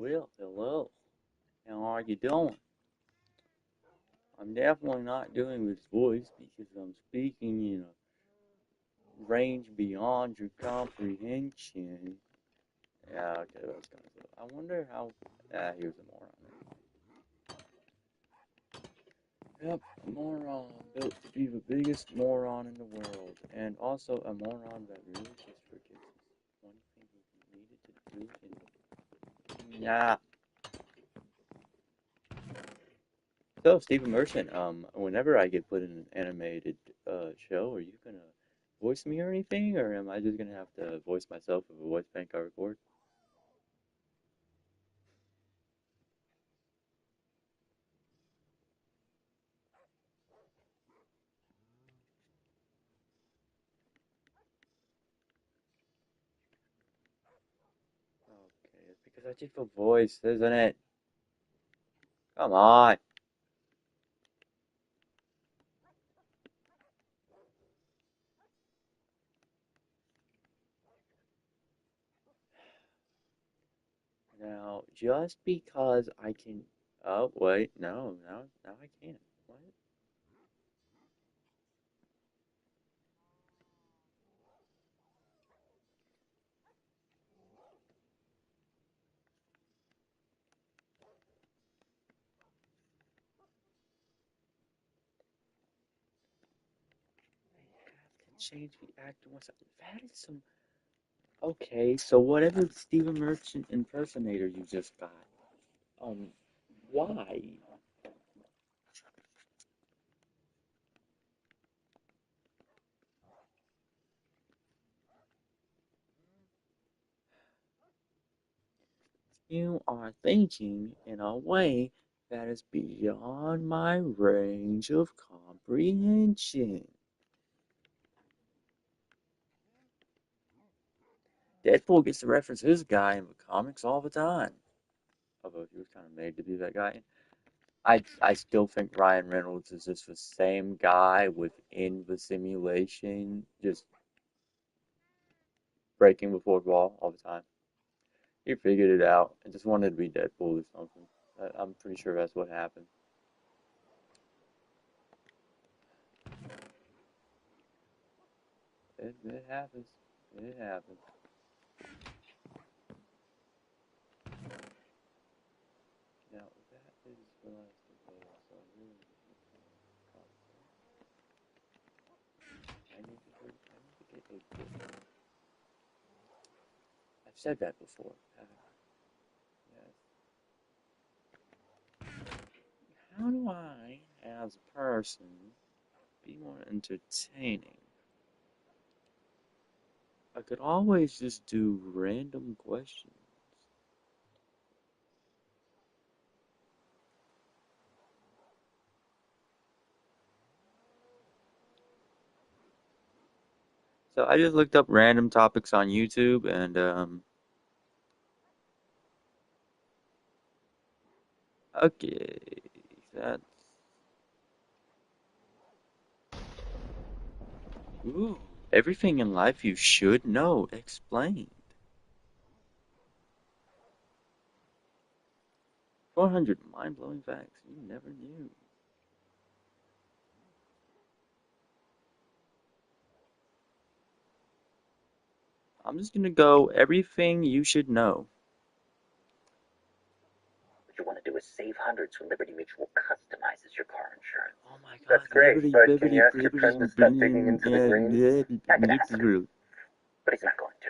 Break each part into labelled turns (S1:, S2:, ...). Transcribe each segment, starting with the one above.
S1: Well, hello. How are you doing? I'm definitely not doing this voice because I'm speaking in a range beyond your comprehension. Yeah, okay, that's kind of cool. I wonder how. Here's a moron. Yep, a moron built to be the biggest moron in the world, and also a moron that really just forgets one thing he needed to do. Yeah. So, Stephen Merchant, whenever I get put in an animated show, are you gonna voice me or anything, or am I just gonna have to voice myself with a voice bank I record? Okay, it's because I did the voice, isn't it? Come on. Now, just because I can. Oh, wait, no, now I can't. What? I have to change the actor once. That is some. Okay, so whatever Stephen Merchant impersonator you just got, um, why? You are thinking in a way that is beyond my range of comprehension. Deadpool gets to reference his guy in the comics all the time. Although he was kind of made to be that guy. I still think Ryan Reynolds is just the same guy within the simulation, just breaking the fourth wall all the time. He figured it out and just wanted to be Deadpool or something. I'm pretty sure that's what happened. It happens. It happens. Now that is the last of those. So I really I need to get a book. I've said that before. Yes. How do I, as a person, be more entertaining? I could always just do random questions. So I just looked up random topics on YouTube and okay, that's ooh, everything in life you should know explained. 400 mind-blowing facts you never knew. I'm just gonna go everything you should know.
S2: What you want to do is save hundreds when Liberty Mutual customizes your car insurance.
S1: Oh my god,
S2: That's great,
S1: liberty,
S2: but can
S1: bibbity,
S2: you ask your friend to
S1: blibbity,
S2: stop digging into the green? I could ask him, but he's not going to.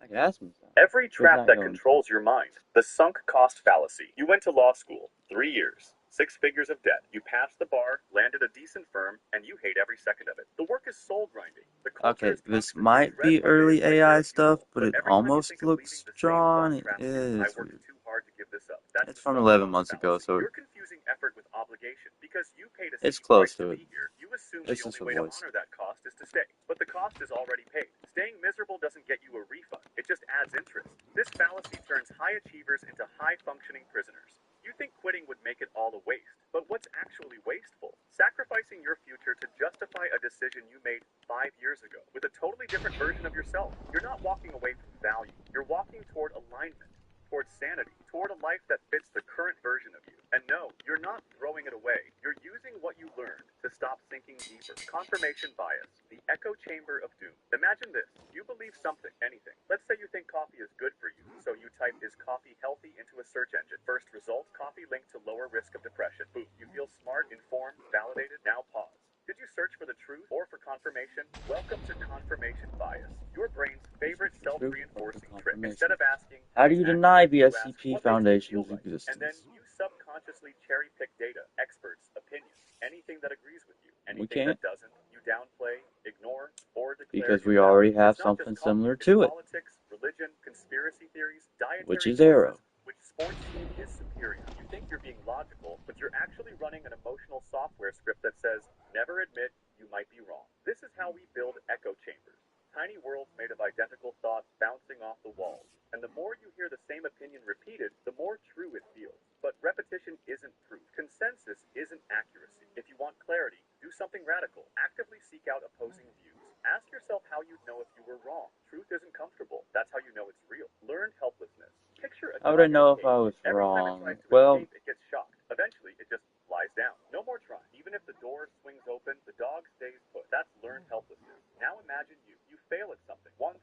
S1: I could ask him,
S2: Every
S1: but he's
S2: trap
S1: not
S2: that
S1: going to.
S2: controls your mind. The sunk cost fallacy. You went to law school, 3 years, 6 figures of debt. You passed the bar, landed a decent firm, and you hate every second of it. The work is soul grinding. The culture
S1: Okay,
S2: is
S1: this
S2: toxic. You
S1: might
S2: dread
S1: be
S2: Mondays
S1: early
S2: like they're
S1: AI
S2: a
S1: stuff,
S2: funeral.
S1: but
S2: But
S1: it
S2: every time you think
S1: almost
S2: of leaving,
S1: looks
S2: the same thought
S1: drawn.
S2: traps you. I
S1: It's
S2: worked
S1: weird.
S2: too hard to give this up. That's
S1: It's
S2: the
S1: from
S2: sunk
S1: 11
S2: cost
S1: months ago,
S2: fallacy.
S1: so
S2: You're confusing effort with obligation. Because you paid a
S1: it's
S2: steep
S1: close
S2: price to
S1: to it.
S2: be here, you assume
S1: It's
S2: the
S1: just
S2: only
S1: a
S2: way to
S1: voice.
S2: honor that cost is to stay. But the cost is already paid. Staying miserable doesn't get you a refund. It just adds interest. This fallacy turns high achievers into high functioning prisoners. You think quitting would make it all a waste, but what's actually wasteful? Sacrificing your future to justify a decision you made 5 years ago with a totally different version of yourself. You're not walking away from value. You're walking toward alignment, toward sanity, toward a life that fits the current version of you. And no, you're not throwing it away. You're using what you learned to stop thinking deeper. Confirmation bias, the echo chamber of doom. Imagine this. You believe something, anything. Let's say you think coffee is good for you, so you type, "Is coffee healthy?" into a search engine. First result, coffee linked to lower risk of depression. Boom. You feel smart, informed, validated. Now pause. Did you search for the truth or for confirmation? Welcome to confirmation bias, your brain's favorite self-reinforcing trick. Instead of asking,
S1: how do you deny the
S2: you ask,
S1: SCP
S2: what makes you
S1: Foundation's
S2: feel like? And then
S1: existence?
S2: you subconsciously cherry-pick data, experts, opinions, anything that agrees with you.
S1: We
S2: Anything
S1: can't,
S2: that doesn't, you downplay, ignore, or declare
S1: because we
S2: invalid.
S1: already have
S2: It's not just
S1: something
S2: coffee,
S1: similar
S2: it's
S1: to it,
S2: politics, religion, conspiracy theories,
S1: which
S2: dietary
S1: is Arrow.
S2: choices, which sports team is superior. You think you're being logical, but you're actually running an emotional software script that says, never admit you might be wrong. This is how we build echo chambers. Tiny worlds made of identical thoughts bouncing off the walls. And the more you hear the same opinion repeated, the more true it feels. But repetition isn't proof. Consensus isn't accuracy. If you want clarity, do something radical. Actively seek out opposing views. Ask yourself how you'd know if you were wrong. Truth isn't comfortable. That's how you know it's real. Learned helplessness. Picture a
S1: How would I
S2: dog in
S1: know
S2: a
S1: if I
S2: cage.
S1: was
S2: Every time it
S1: wrong?
S2: tries to
S1: Well,
S2: escape, it gets shocked. Eventually, it just lies down. No more trying. Even if the door swings open, the dog stays put. That's learned helplessness. Now imagine you. You fail at something once.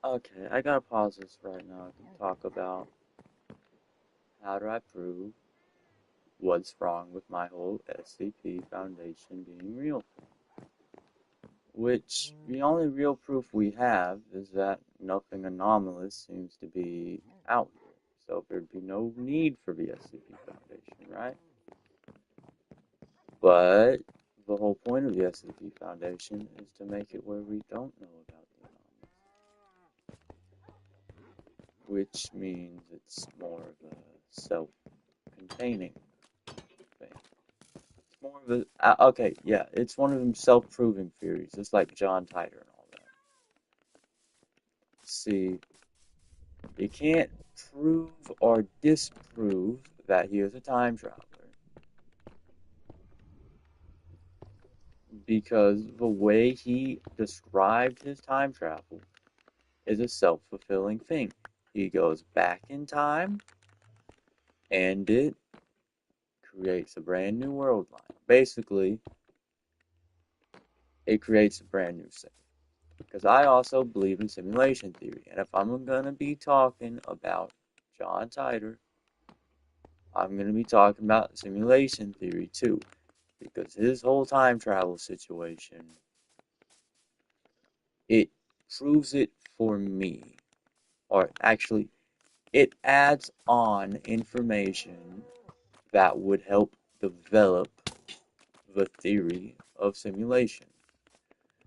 S1: okay, I gotta pause this right now to talk about how do I prove what's wrong with my whole SCP Foundation being real. Which, the only real proof we have is that nothing anomalous seems to be out here. So there'd be no need for the SCP Foundation, right? But the whole point of the SCP Foundation is to make it where we don't know about the anomalous. Which means it's more of a self-containing thing. It's more of a, okay, yeah, it's one of them self-proving theories, just like John Titor and all that. See, you can't prove or disprove that he is a time traveler because the way he described his time travel is a self-fulfilling thing. He goes back in time and it creates a brand new world line. Basically, it creates a brand new set. Because I also believe in simulation theory. And if I'm going to be talking about John Titor, I'm going to be talking about simulation theory too. Because his whole time travel situation, it proves it for me. Or actually, it adds on information that would help develop the theory of simulation.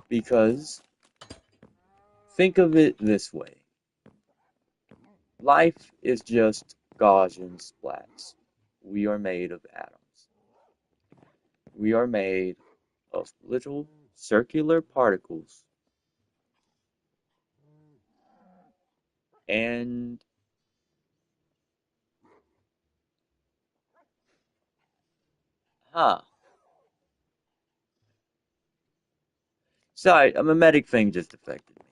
S1: Because think of it this way. Life is just Gaussian splats. We are made of atoms. We are made of little circular particles. And sorry, a mimetic thing just affected me.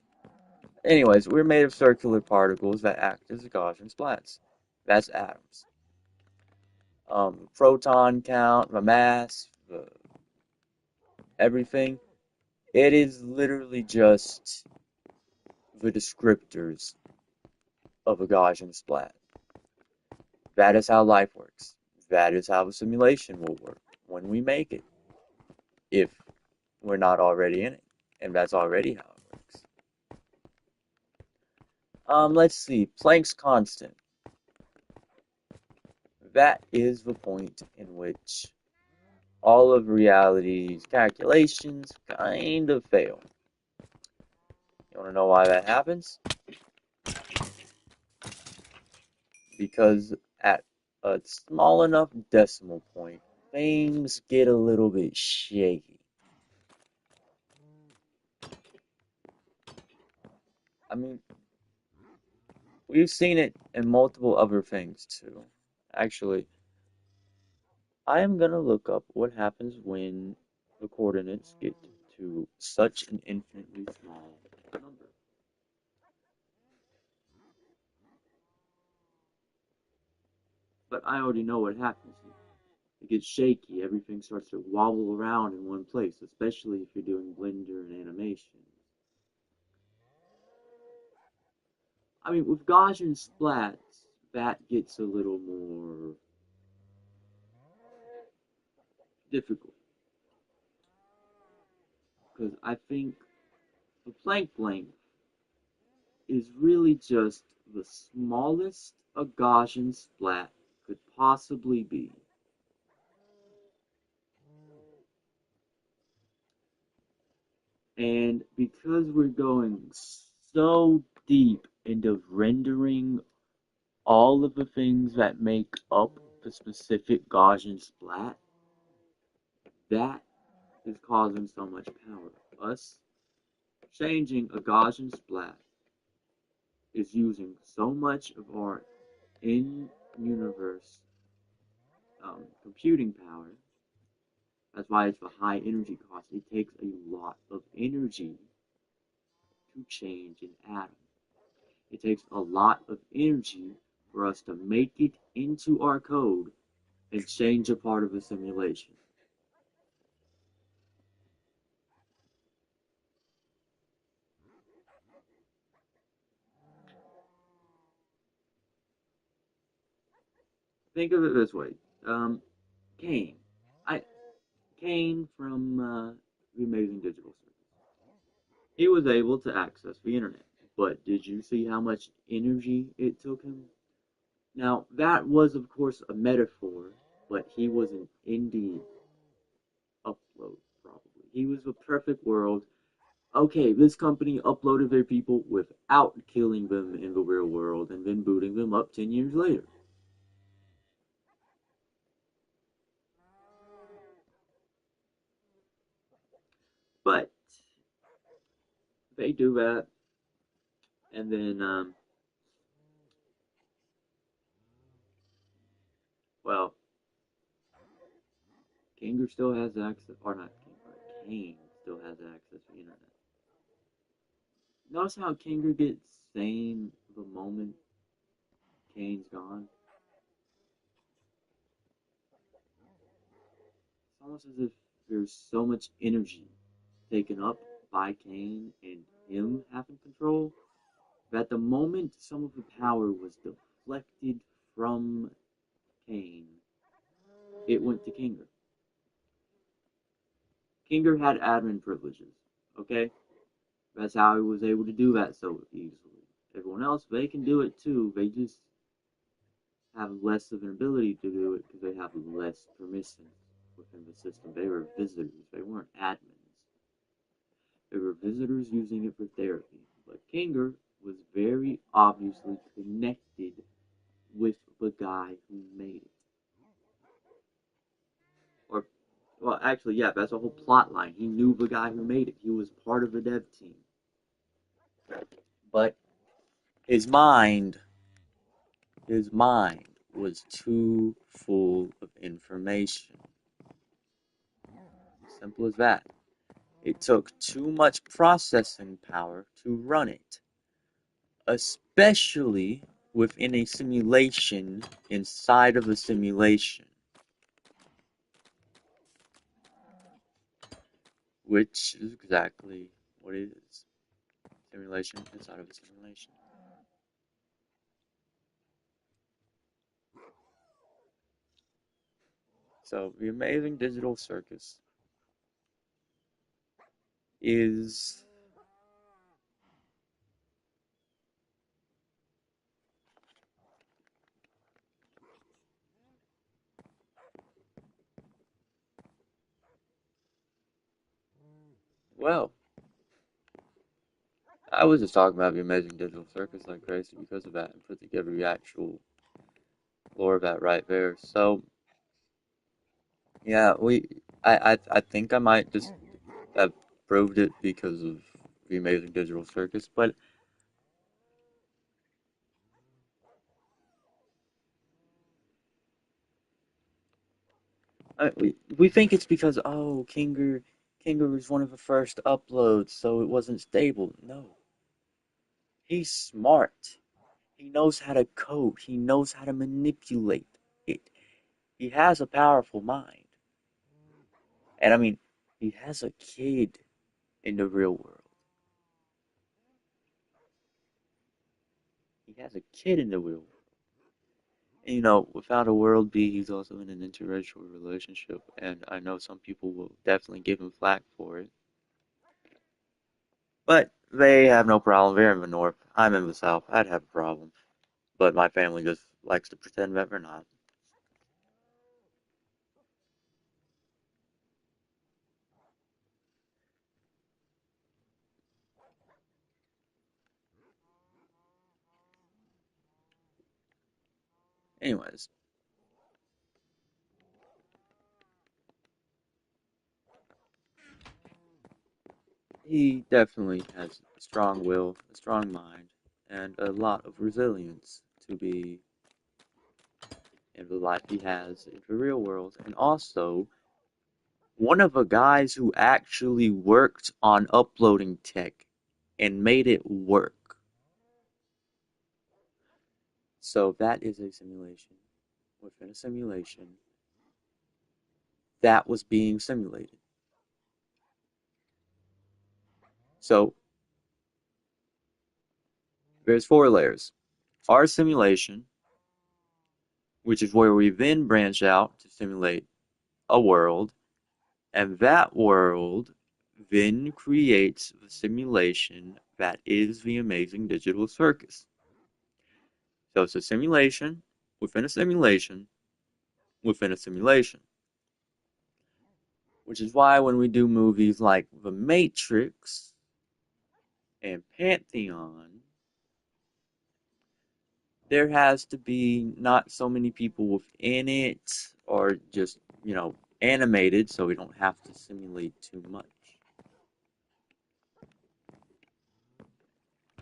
S1: Anyways, we're made of circular particles that act as Gaussian splats. That's atoms. Proton count, the mass, everything. It is literally just the descriptors of a Gaussian splat. That is how life works. That is how the simulation will work when we make it. If we're not already in it. And that's already how it works. Let's see. Planck's constant. That is the point in which all of reality's calculations kind of fail. You want to know why that happens? Because at a small enough decimal point, things get a little bit shaky. I mean, we've seen it in multiple other things too. Actually, I am gonna look up what happens when the coordinates get to such an infinitely small number. But I already know what happens here. It gets shaky, everything starts to wobble around in one place, especially if you're doing Blender and animation. I mean, with Gaussian splats, that gets a little more difficult. Because I think the Planck length is really just the smallest a Gaussian splat could possibly be. And because we're going so deep into rendering all of the things that make up the specific Gaussian splat, that is causing so much power. Us changing a Gaussian splat is using so much of our in-universe computing power. That's why it's a high energy cost. It takes a lot of energy to change an atom. It takes a lot of energy for us to make it into our code and change a part of a simulation. Think of it this way. Um, Kane. I Kane from the Amazing Digital Circus. He was able to access the internet, but did you see how much energy it took him? Now, that was, of course, a metaphor, but he was an indie upload, probably. He was the perfect world. Okay, this company uploaded their people without killing them in the real world and then booting them up 10 years later. But they do that, and then, well, Kinger still has access, or not Kinger, Kane still has access to the internet. Notice how Kinger gets sane the moment Kane's gone? It's almost as if there's so much energy taken up by Kane and him having control that the moment some of the power was deflected from Kane, it went to Kinger. Kinger had admin privileges, okay? That's how he was able to do that so easily. Everyone else, they can do it too. They just have less of an ability to do it because they have less permission within the system. They were visitors. They weren't admins. They were visitors using it for therapy. But Kinger was very obviously connected with the guy who made it. Or, well, actually, yeah, that's a whole plot line. He knew the guy who made it. He was part of the dev team. But his mind, his mind was too full of information. Simple as that. It took too much processing power to run it, especially within a simulation inside of a simulation, which is exactly what it is. Simulation inside of a simulation. So the Amazing Digital Circus is, well, I was just talking about the Amazing Digital Circus like crazy because of that and put together the actual lore of that right there. So yeah, I think I might just have proved it because of the Amazing Digital Circus, but we think it's because, oh, Kinger was one of the first uploads, so it wasn't stable. No, he's smart. He knows how to code. He knows how to manipulate it. He has a powerful mind. And I mean, he has a kid in the real world. He has a kid in the real world. And, without a world B, he's also in an interracial relationship. And I know some people will definitely give him flack for it. But they have no problem. They're in the north. I'm in the south. I'd have a problem. But my family just likes to pretend that they're not. Anyways, he definitely has a strong will, a strong mind, and a lot of resilience to be in the life he has in the real world. And also, one of the guys who actually worked on uploading tech and made it work. So that is a simulation within a simulation that was being simulated. So there's four layers. Our simulation, which is where we then branch out to simulate a world, and that world then creates the simulation that is the amazing digital circus. So it's a simulation within a simulation within a simulation. Which is why when we do movies like The Matrix and Pantheon, there has to be not so many people within it, or just, animated so we don't have to simulate too much.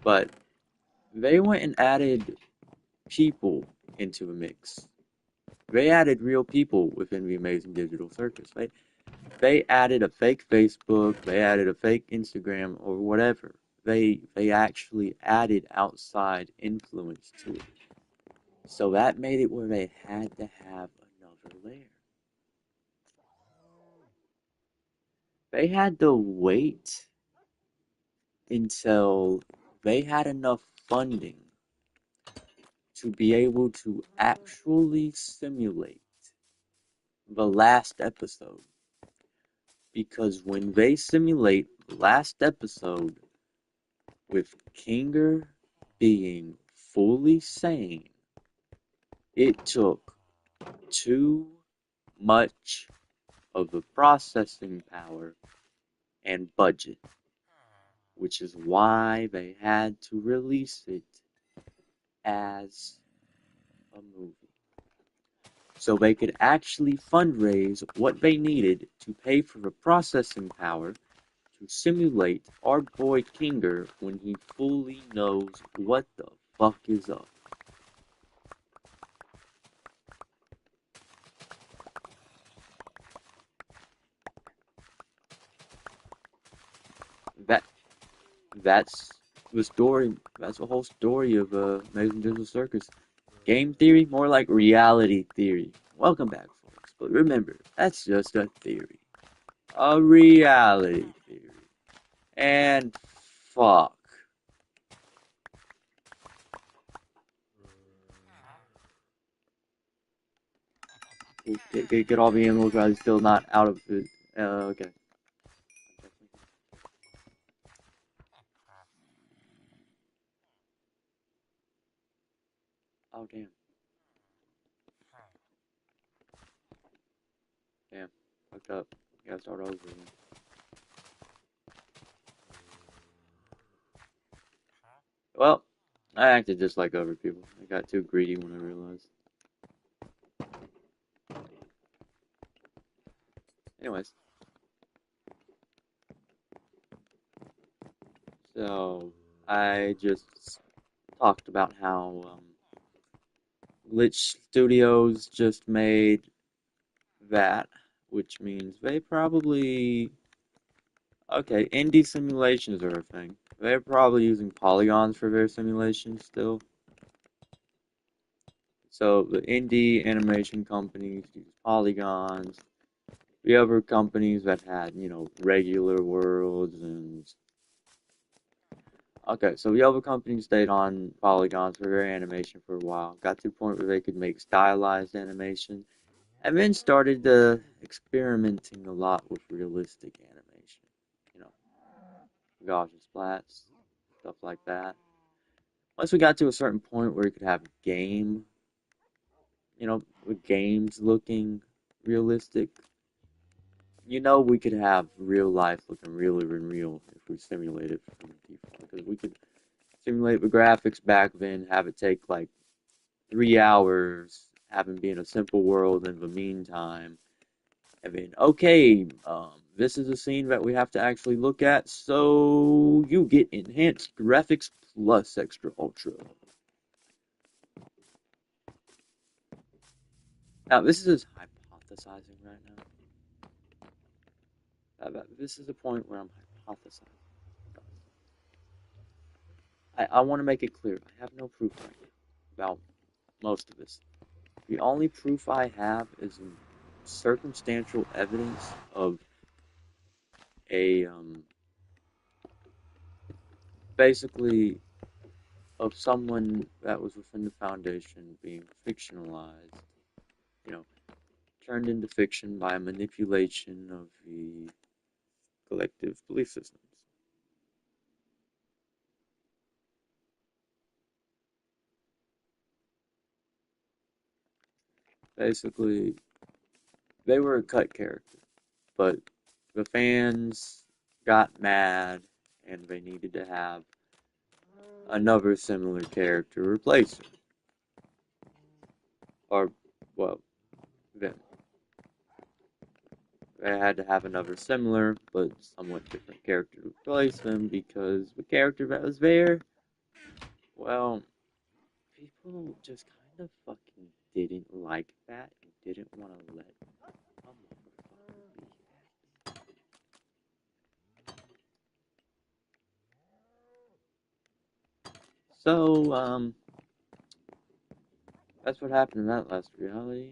S1: But they went and added people into the mix. They added real people within the Amazing Digital Circus. They added a fake Facebook, they added a fake Instagram or whatever. They actually added outside influence to it. So that made it where they had to have another layer. They had to wait until they had enough funding to be able to actually simulate the last episode. Because when they simulate the last episode with Kinger being fully sane, it took too much of the processing power and budget, which is why they had to release it as a movie. So they could actually fundraise what they needed to pay for the processing power to simulate our boy Kinger when he fully knows what the fuck is up. That that's the story. That's the whole story of Amazing Digital Circus. Game theory, more like reality theory. Welcome back, folks. But remember, that's just a theory, a reality theory. And fuck. Get all the animals right. Still not out of it. Okay. Oh damn. Damn. Fucked up. Gotta start over again. Well, I acted just like other people. I got too greedy when I realized. Anyways, so I just talked about how Glitch Studios just made that. which means they probably, okay, indie simulations are a thing. They're probably using polygons for their simulations still. So the indie animation companies use polygons. The other companies that had, regular worlds and okay, so the other companies stayed on polygons for their animation for a while, got to a point where they could make stylized animation, and then started experimenting a lot with realistic animation. You know, gaussian splats, stuff like that. Once we got to a certain point where you could have with games looking realistic, we could have real life looking realer than real if we simulate it from default. Because we could simulate the graphics back then, have it take like 3 hours, have them be in a simple world in the meantime. I mean, okay, this is a scene that we have to actually look at, so you get enhanced graphics plus extra ultra. Now, this is just hypothesizing right now. This is a point where I'm hypothesizing. I want to make it clear, I have no proof right now about most of this. The only proof I have is circumstantial evidence of a basically of someone that was within the Foundation being fictionalized, you know, turned into fiction by a manipulation of the collective belief systems. Basically, they were a cut character, but the fans got mad and they needed to have another similar character replace her. Or, well, then they had to have another similar but somewhat different character to replace them because the character that was there, well, people just kind of fucking didn't like that and didn't want to let a motherfucker be that. So, that's what happened in that last reality.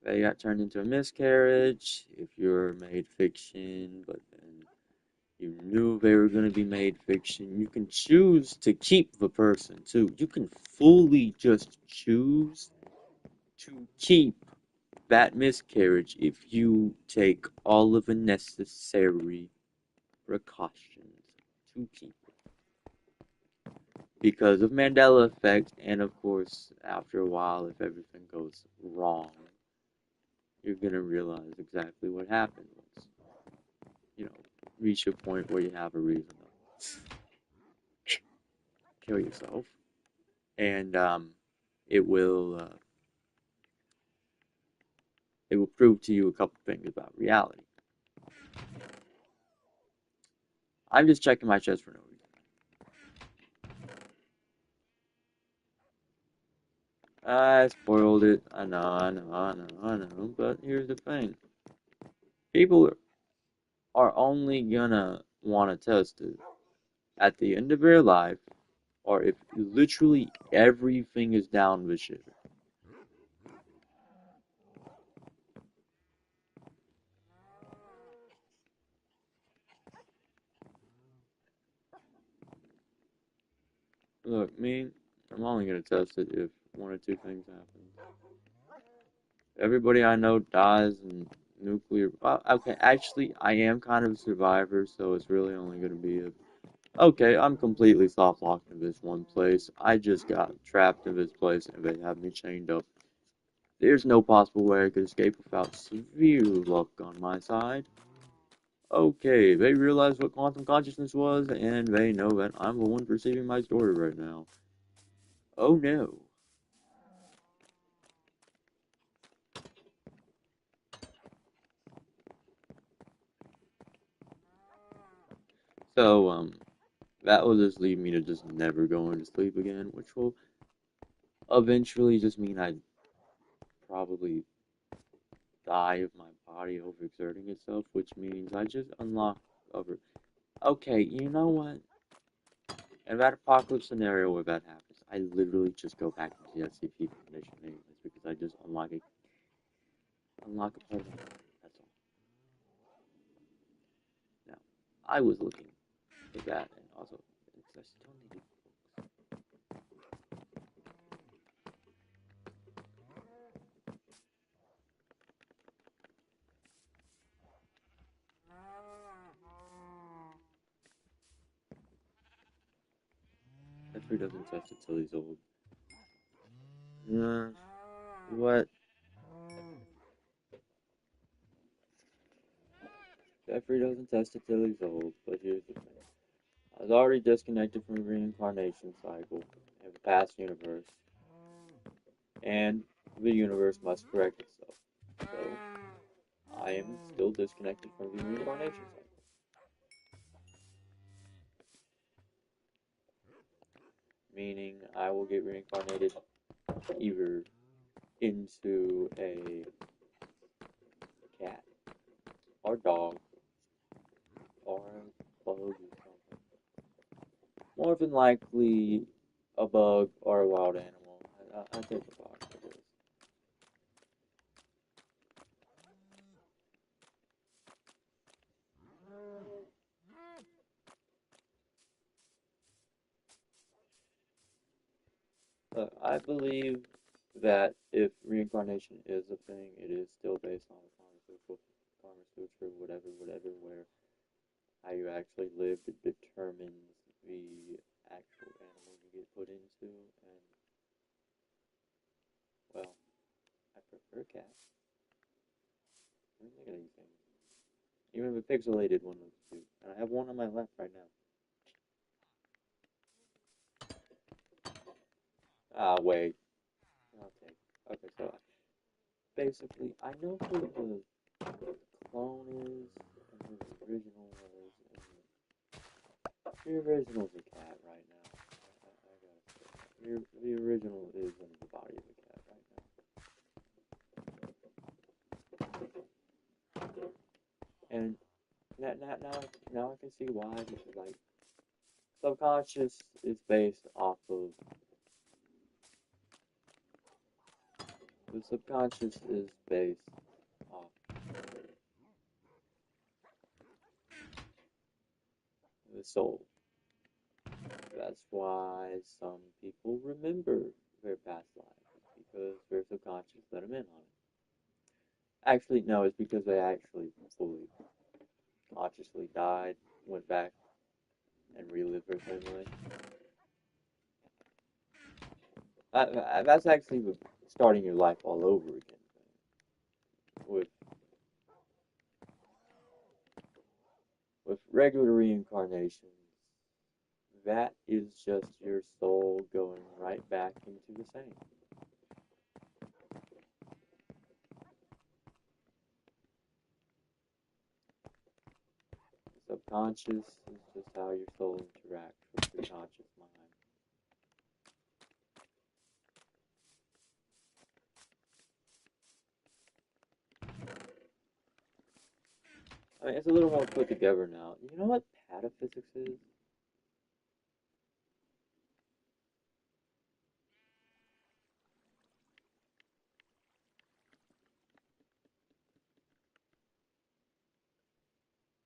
S1: They got turned into a miscarriage. If you're made fiction, but then you knew they were going to be made fiction, you can choose to keep the person too. You can fully just choose to keep that miscarriage if you take all of the necessary precautions to keep it. Because of Mandela effect, and of course, after a while, if everything goes wrong, you're gonna realize exactly what happened once reach a point where you have a reason to kill yourself, and it will uh, it will prove to you a couple things about reality. I'm just checking my chest for no reason. I spoiled it. I know. But here's the thing: people are only gonna want to test it at the end of their life, or if literally everything is down the shitter. Look, I'm only gonna test it if one or two things happen. Everybody I know dies in nuclear. Well, okay, actually, I am kind of a survivor, so it's really only gonna be a. Okay, I'm completely soft locked in this one place. I just got trapped in this place and they have me chained up. There's no possible way I could escape without severe luck on my side. Okay, they realize what quantum consciousness was, and they know that I'm the one perceiving my story right now. Oh no. So, that will just lead me to just never going to sleep again, which will eventually just mean I'd probably die of my body overexerting itself, which means I just unlock over. Okay, you know what? In that apocalypse scenario where that happens, I literally just go back into the SCP condition anyways because I just unlock a part of my body. That's all. Now, I was looking for that, and also I still needed Jeffrey doesn't test it till he's old. What? Jeffrey doesn't test it till he's old, but here's the thing. I was already disconnected from the reincarnation cycle in the past universe, and the universe must correct itself. So, I am still disconnected from the reincarnation cycle. Meaning, I will get reincarnated either into a cat, or dog, or a bug or something. More than likely, a bug or a wild animal. I take a bug for this. But I believe that if reincarnation is a thing, it is still based on the Karma Sutra, whatever, where how you actually live determines the actual animal you get put into, and, well, I prefer cats. Look at these things. Even the pixelated one looks cute, and I have one on my left right now. Ah, wait. I'll take. Okay, so basically, I know who the clone is, and who the original was, and the original's a cat right now. I gotta say, the original is in the body of a cat right now. And now I can see why, because, like, subconscious is based off of, the subconscious is based off the soul. That's why some people remember their past lives, because their subconscious let them in on it. Actually, no, it's because they actually fully consciously died, went back, and relived their same life. That's actually starting your life all over again. With regular reincarnations, that is just your soul going right back into the same. The subconscious is just how your soul interacts with your conscious mind. I mean, it's a little more put together now. You know what pataphysics is?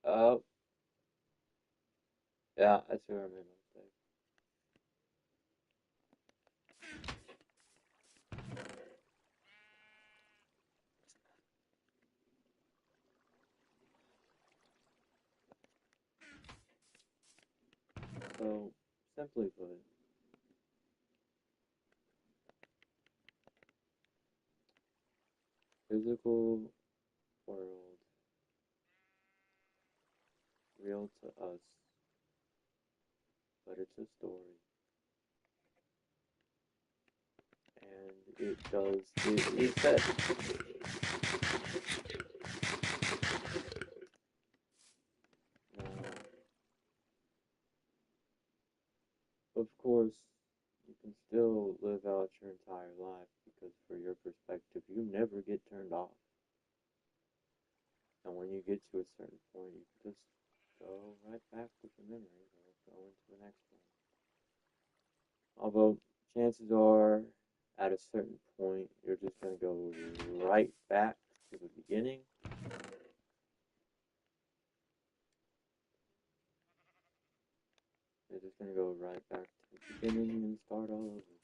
S1: Oh, yeah, I see what I made my mistake. So, simply put, physical world, real to us, but it's a story. And it does, it says, now, of course, you can still live out your entire life because, for your perspective, you never get turned off. And when you get to a certain point, you can just go right back with the memory or go into the next one. Although chances are, at a certain point, you're just going to go right back to the beginning. You're just going to go right back to the beginning and start all over again.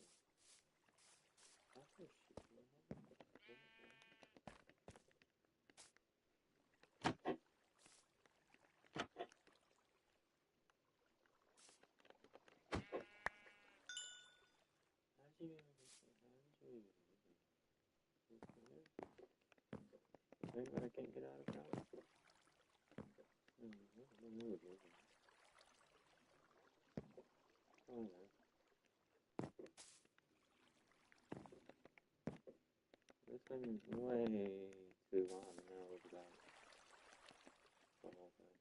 S1: Thing that I can't get out of now? Oh, no. This thing is way too long now about the whole thing.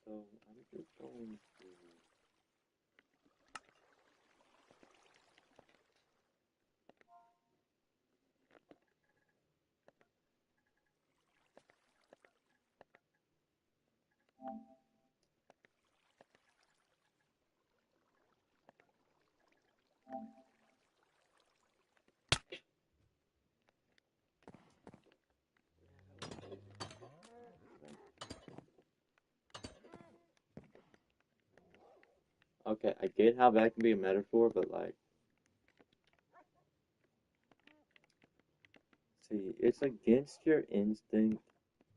S1: So I'm just going to Okay, I get how that can be a metaphor, but like, see, it's against your instinct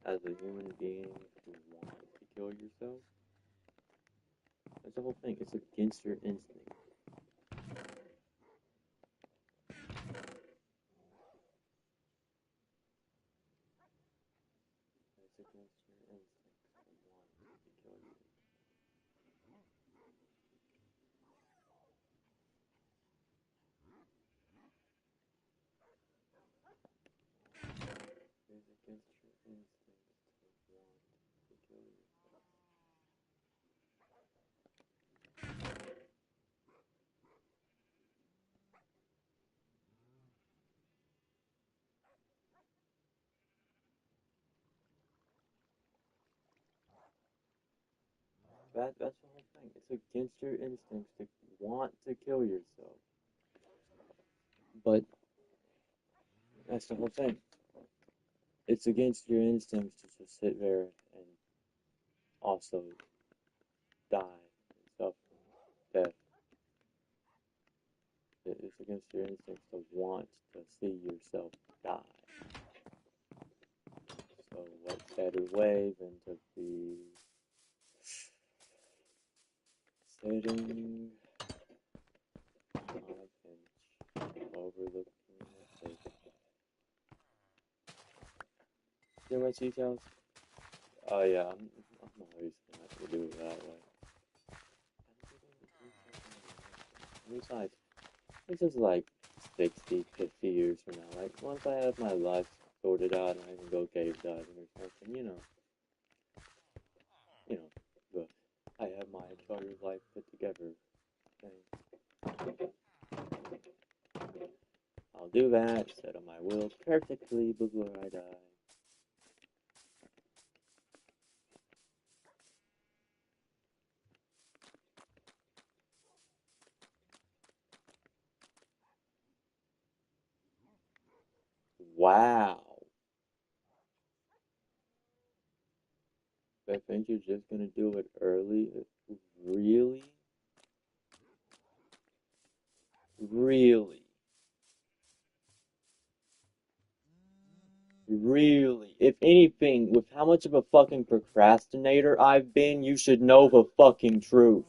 S1: as a human being to want to kill yourself. That's the whole thing. It's against your instinct. It's against your instinct to want to kill yourself. It's against your instinct to want to kill yourself. That's the whole thing. It's against your instincts to want to kill yourself. But that's the whole thing. It's against your instincts to just sit there and also die and suffer death. It's against your instincts to want to see yourself die. So what better way than to be sitting on a bench overlooking the lake. See my details? Oh yeah, I'm always gonna have to do it that way. Besides, this is like 60, 50 years from now. Like, once I have my life sorted out and I can go cave diving or something, but I have my entire life put together thing. I'll do that, set on my will perfectly before I die. Wow. I think you're just gonna do it early. Really? Really? Really? If anything, with how much of a fucking procrastinator I've been, you should know the fucking truth.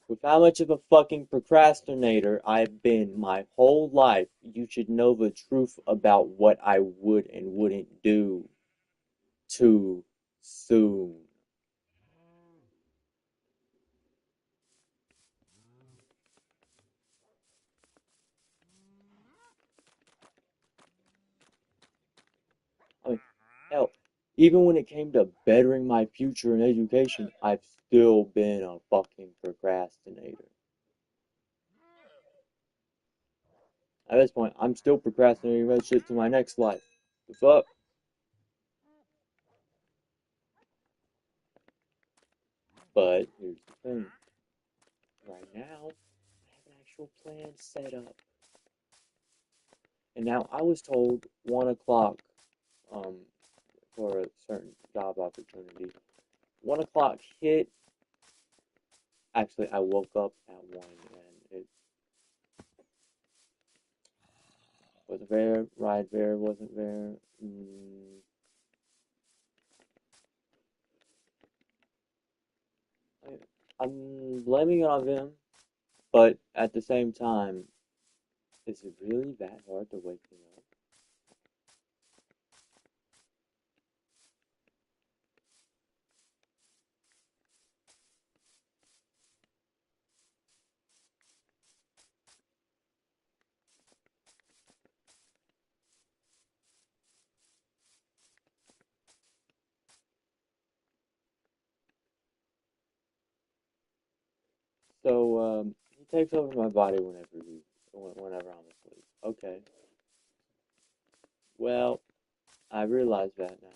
S1: With how much of a fucking procrastinator I've been my whole life, you should know the truth about what I would and wouldn't do too soon. I mean, hell, Even when it came to bettering my future in education, I've still been a fucking procrastinator. At this point, I'm still procrastinating that shit to my next life. The fuck? But here's the thing. Right now, I have an actual plan set up. And now I was told 1 o'clock um, for a certain job opportunity. 1 o'clock hit. Actually, I woke up at 1 and it was there, ride there, wasn't there. I'm blaming it on them, but at the same time, is it really that hard to wake me up? So, he takes over my body whenever I'm asleep. Okay. Well, I realize that now.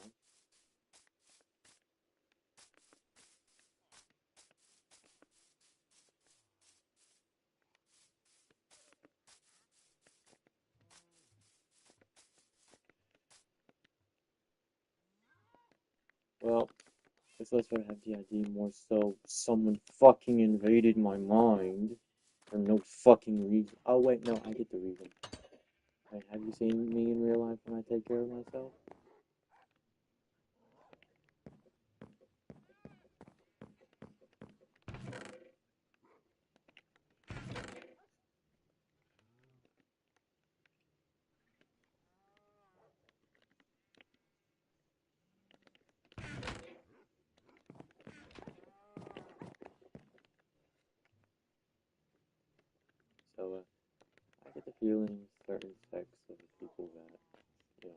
S1: Well, it's less what I have the idea, more so someone fucking invaded my mind for no fucking reason. Oh wait, no, I get the reason. Wait, have you seen me in real life when I take care of myself? So, I get the feeling certain sects of the people that, you know,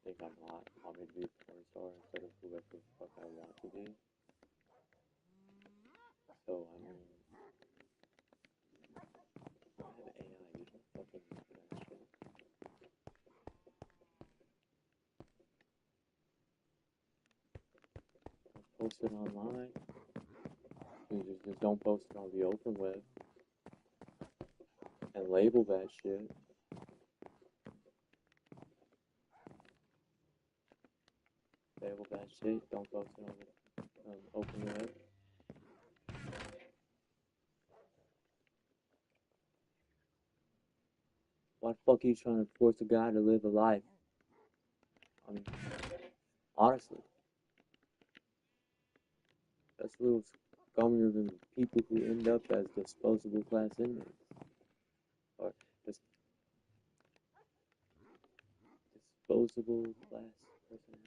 S1: think I'm hot want me to be a porn star instead of whoever the fuck I want to be. So, I mean, I have AI, you don't fucking look at that shit. Post it online. You just don't post it on the open web and label that shit. Label that shit. Don't post it on the open web. Why the fuck are you trying to force a guy to live a life? I mean, honestly, that's a little scummier than people who end up as disposable class inmates or just disposable class personnel.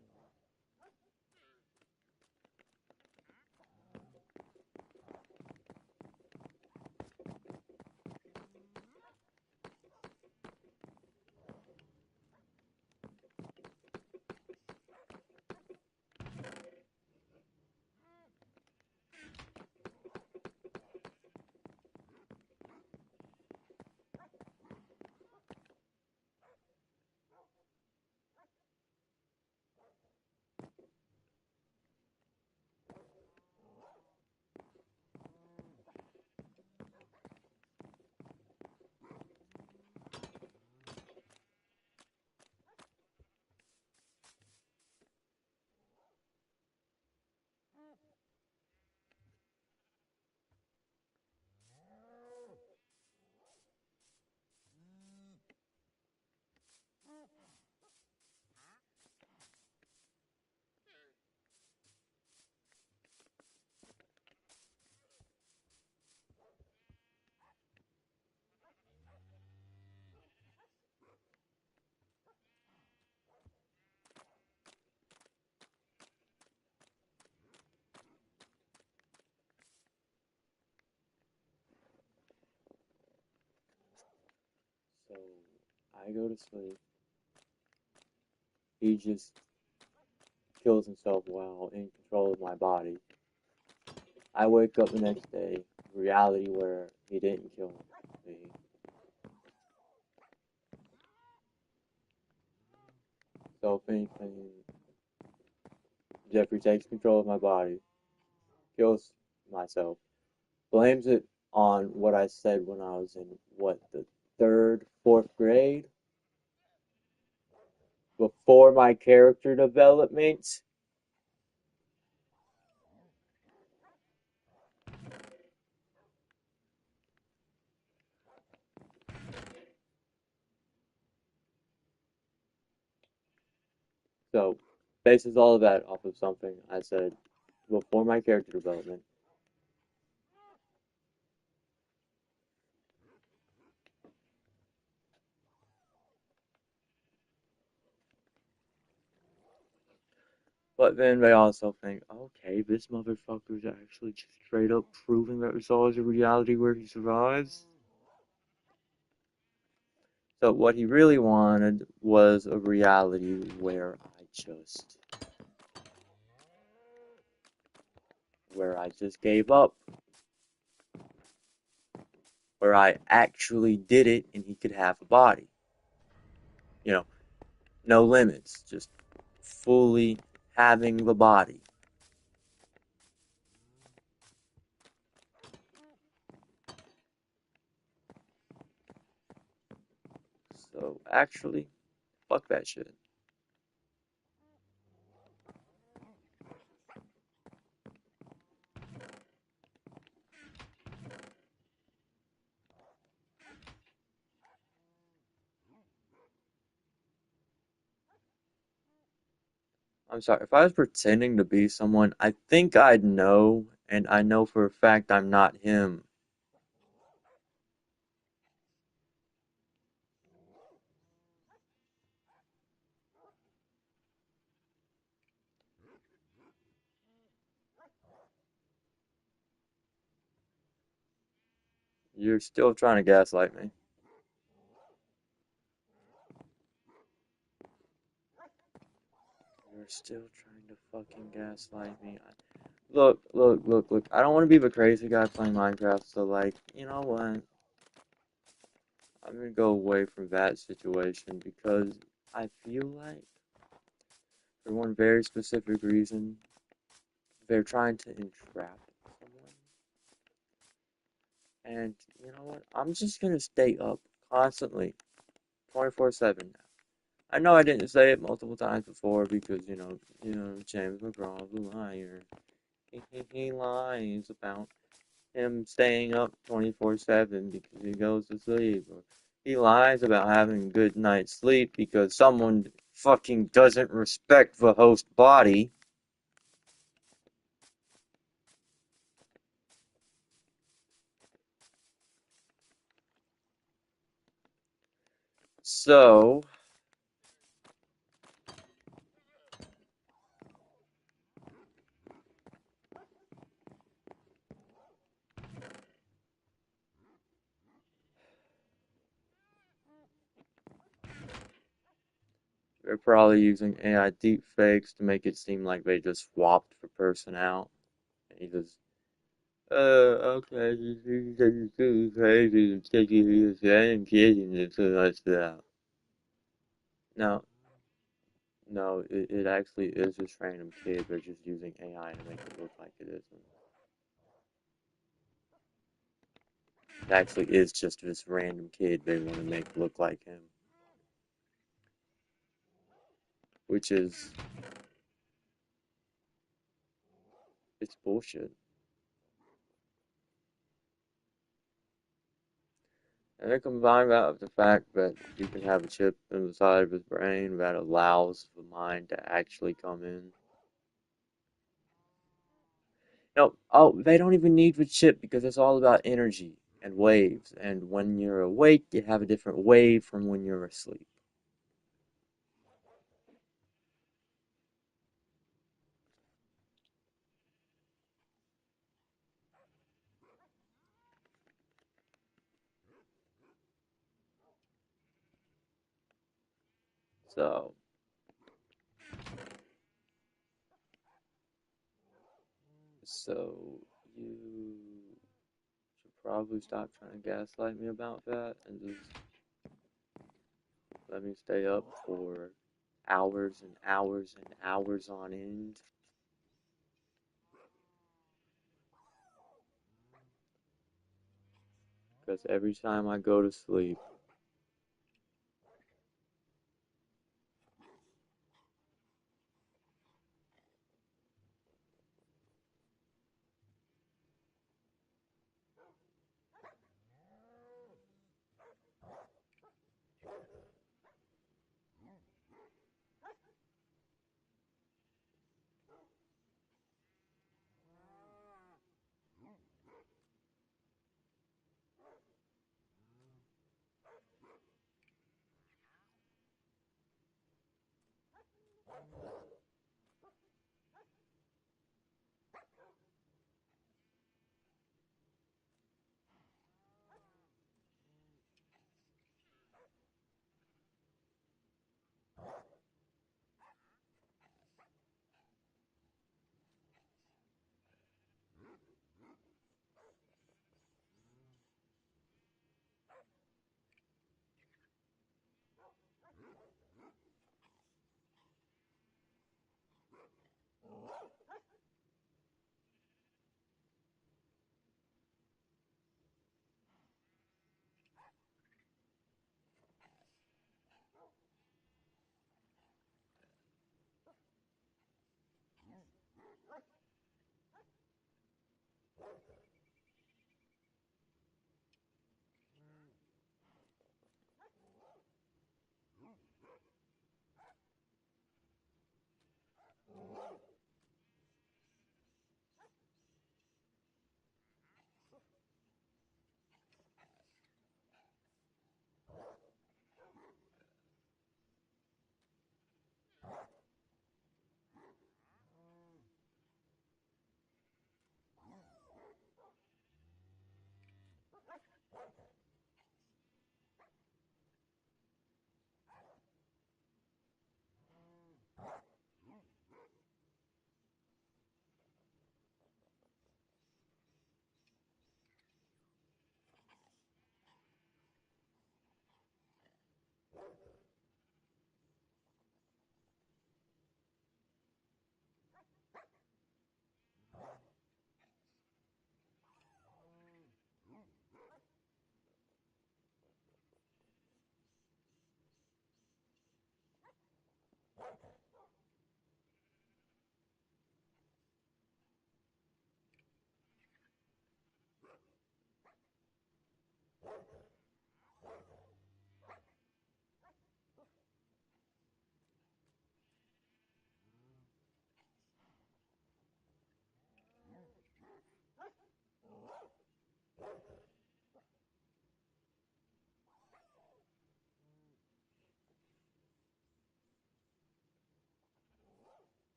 S1: So I go to sleep. He just
S3: kills himself while in control of my body. I wake up the next day, reality where he didn't kill me. So if anything, Jeffrey takes control of my body, kills myself, blames it on what I said when I was in, what, the third, fourth grade? Before my character development? So, bases all of that off of something I said before my character development. But then they also think, okay, this motherfucker's actually just straight up proving that there's always a reality where he survives. So what he really wanted was a reality where I just gave up, where I actually did it and he could have a body. You know, no limits, just fully having the body. So actually, fuck that shit. I'm sorry, if I was pretending to be someone, I think I'd know, and I know for a fact I'm not him. You're still trying to gaslight me. You're still trying to fucking gaslight me. Look, look, look, look. I don't want to be the crazy guy playing Minecraft, so like, you know what? I'm gonna go away from that situation because I feel like, for one very specific reason, they're trying to entrap someone. And you know what? I'm just gonna stay up constantly, 24/7 now. I know I didn't say it multiple times before because James McGraw's a liar. He lies about him staying up 24/7 because he goes to sleep. Or he lies about having a good night's sleep because someone fucking doesn't respect the host body. So, they're probably using AI deepfakes to make it seem like they just swapped the person out. And he just, okay, you too crazy to take you to the kid and it's so much that. No, no, it actually is just random kid. They're just using AI to make it look like it isn't. It actually is just this random kid they want to make look like him. Which is, it's bullshit. And they're combined that with the fact that you can have a chip in the side of his brain that allows the mind to actually come in. No, oh, they don't even need the chip because it's all about energy and waves. And when you're awake, you have a different wave from when you're asleep. So, So you should probably stop trying to gaslight me about that and just let me stay up for hours and hours and hours on end. Because every time I go to sleep,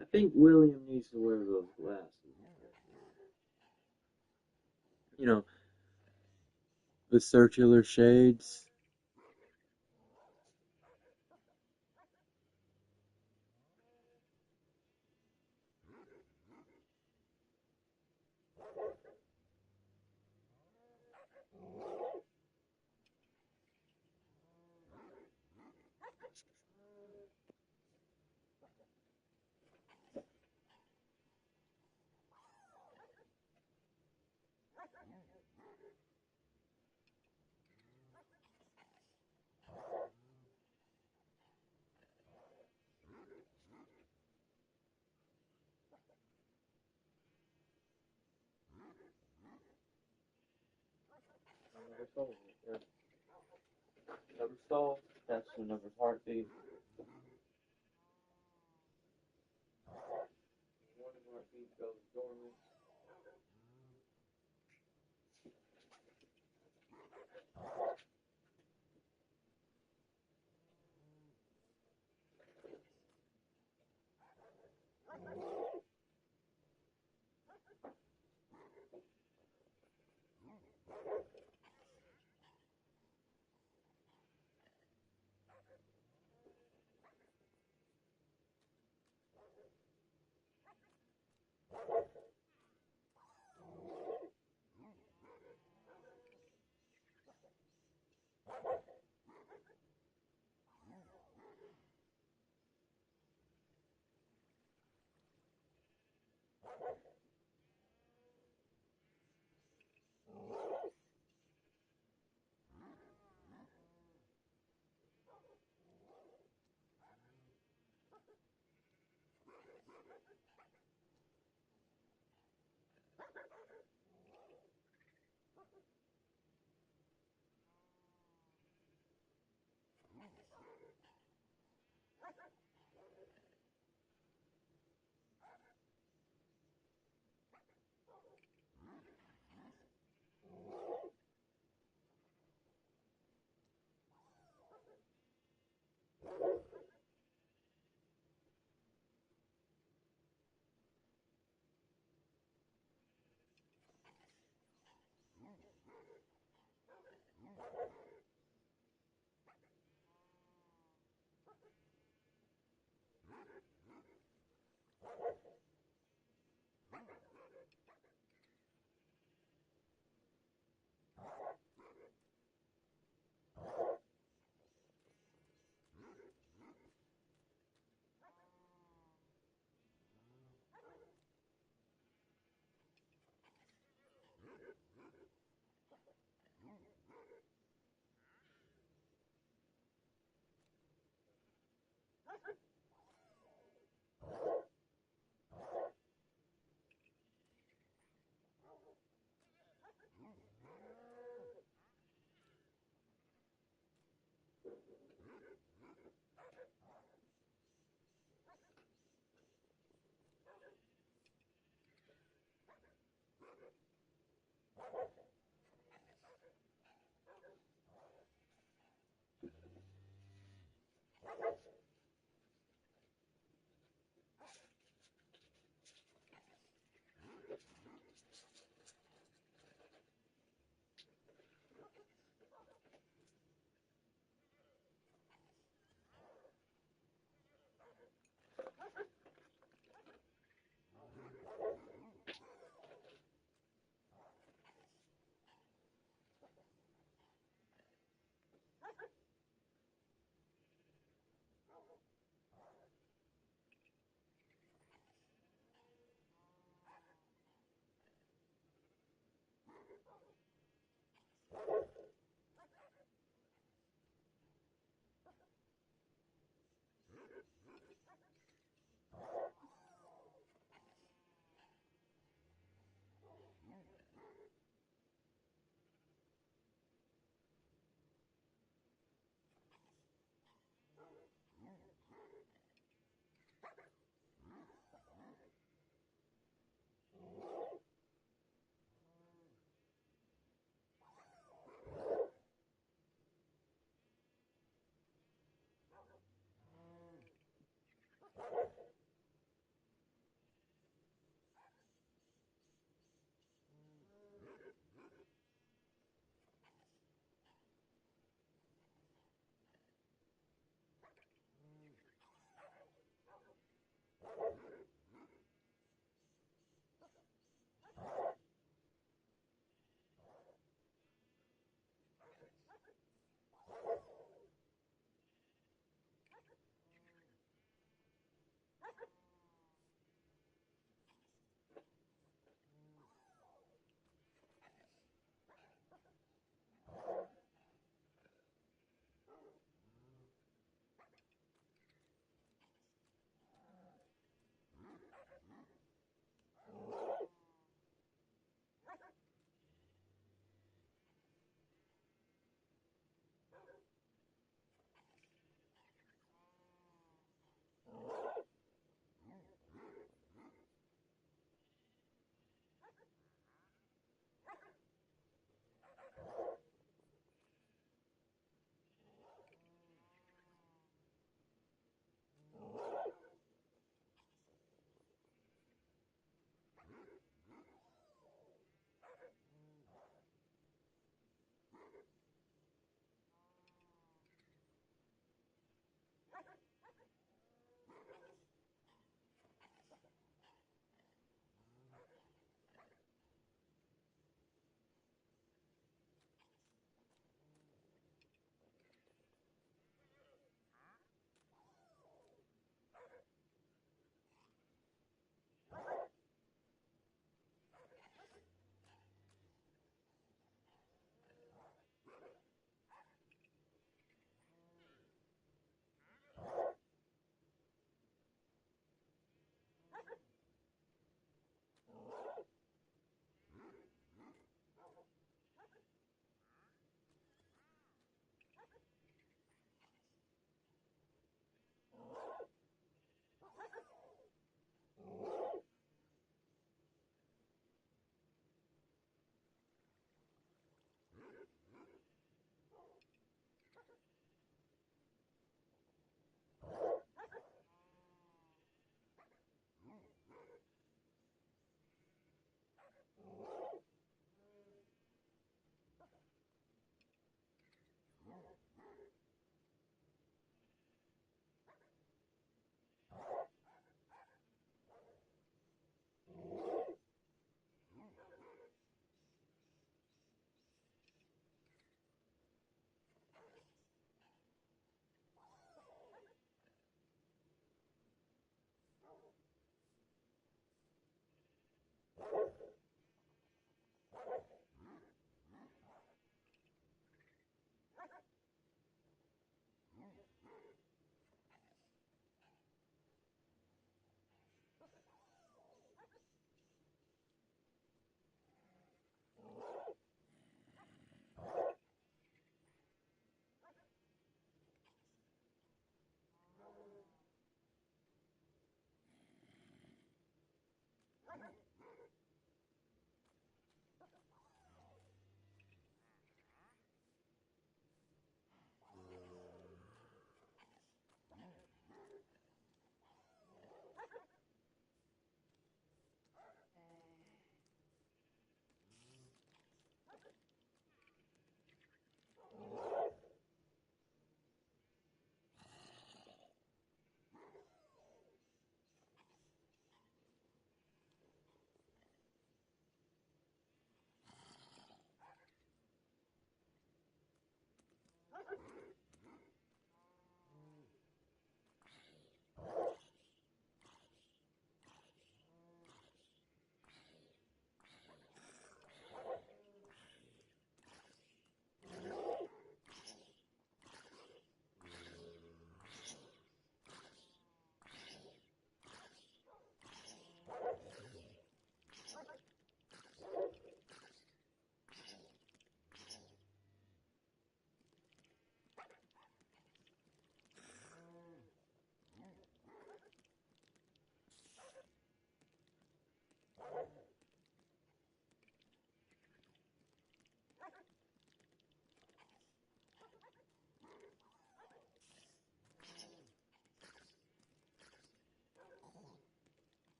S3: I think William needs to wear those glasses. You know, the circular shades. Number soul. Yeah. Number soul. That's the number's heartbeat. One heartbeat goes dormant.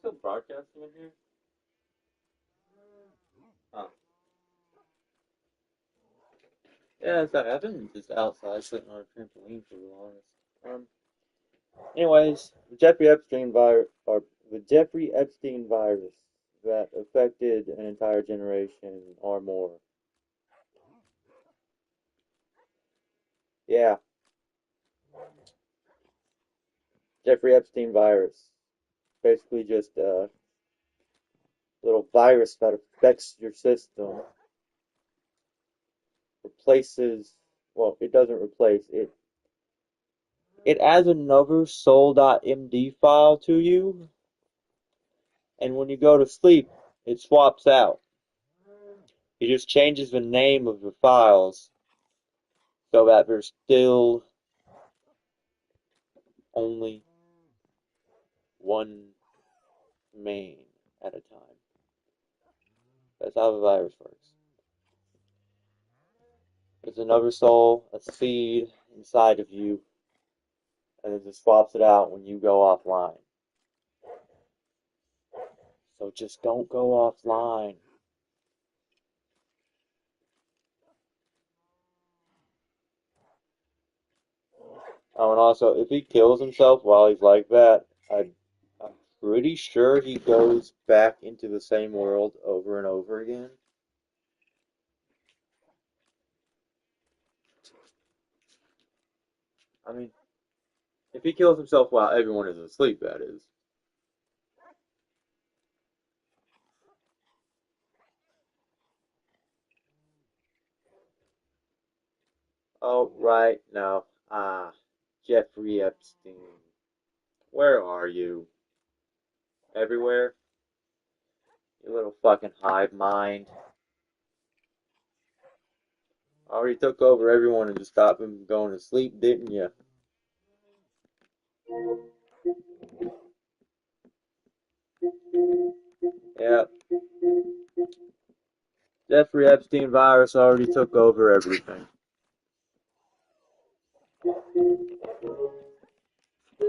S3: still broadcasting in here? Oh. Yeah, sorry, I've been just outside sitting on a trampoline for the longest. Anyways, the Jeffrey Epstein virus that affected an entire generation or more. Yeah, Jeffrey Epstein virus. Basically just a little virus that affects your system, replaces, well, it doesn't replace it. It adds another soul.md file to you, and when you go to sleep, it swaps out. It just changes the name of the files so that there's still only one main at a time. That's how the virus works. There's another soul, a seed inside of you, and it just swaps it out when you go offline. So just don't go offline. Oh, and also, if he kills himself while he's like that, I'm pretty sure he goes back into the same world over and over again. I mean, if he kills himself while everyone is asleep, that is. Oh, right, no. Jeffrey Epstein. Where are you? Everywhere? You little fucking hive mind. Already took over everyone and just stopped them from going to sleep, didn't you? Yep. Jeffrey Epstein virus already took over everything.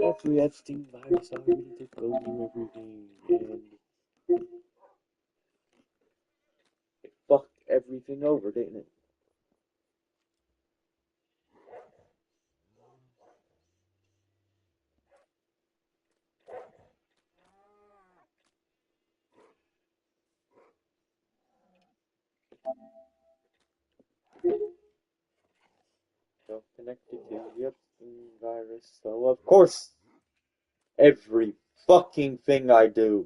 S3: Jeffrey Epstein virus already took over everything, and it fucked everything over, didn't it? So connected to the Epstein virus, so of course every fucking thing I do